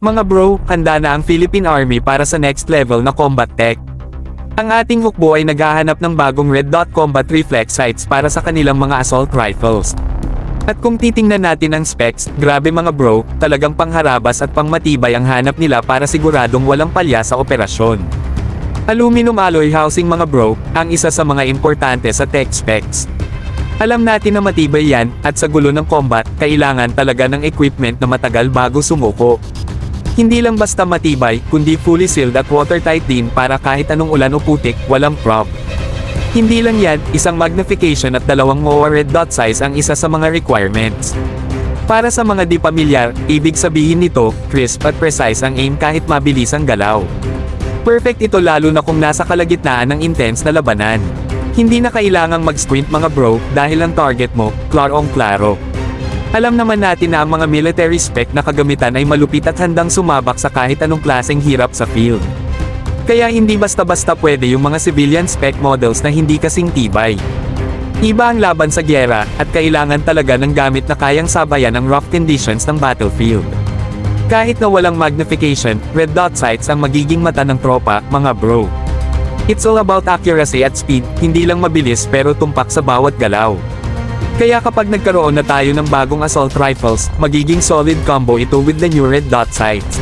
Mga bro, handa na ang Philippine Army para sa next level na combat tech. Ang ating hukbo ay naghahanap ng bagong Red Dot Combat Reflex Sights para sa kanilang mga assault rifles. At kung titingnan natin ang specs, grabe mga bro, talagang pangharabas at pangmatibay ang hanap nila para siguradong walang palya sa operasyon. Aluminum alloy housing mga bro, ang isa sa mga importante sa tech specs. Alam natin na matibay yan, at sa gulo ng combat, kailangan talaga ng equipment na matagal bago sumuko. Hindi lang basta matibay, kundi fully sealed at watertight din para kahit anong ulan o putik, walang prob. Hindi lang yan, isang magnification at dalawang MOA red dot size ang isa sa mga requirements. Para sa mga di pamilyar, ibig sabihin nito, crisp at precise ang aim kahit mabilis ang galaw. Perfect ito lalo na kung nasa kalagitnaan ng intense na labanan. Hindi na kailangang mag-squint mga bro, dahil ang target mo, klarong-klaro. Alam naman natin na ang mga military spec na kagamitan ay malupit at handang sumabak sa kahit anong klaseng hirap sa field. Kaya hindi basta-basta pwede yung mga civilian spec models na hindi kasing tibay. Iba ang laban sa gyera, at kailangan talaga ng gamit na kayang sabayan ang rough conditions ng battlefield. Kahit na walang magnification, red dot sights ang magiging mata ng tropa, mga bro. It's all about accuracy at speed, hindi lang mabilis pero tumpak sa bawat galaw. Kaya kapag nagkaroon na tayo ng bagong assault rifles, magiging solid combo ito with the new red dot sights.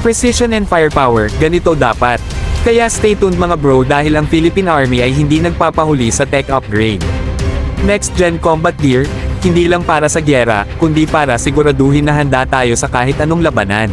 Precision and firepower, ganito dapat. Kaya stay tuned mga bro dahil ang Philippine Army ay hindi nagpapahuli sa tech upgrade. Next gen combat gear, hindi lang para sa gyera, kundi para siguraduhin na handa tayo sa kahit anong labanan.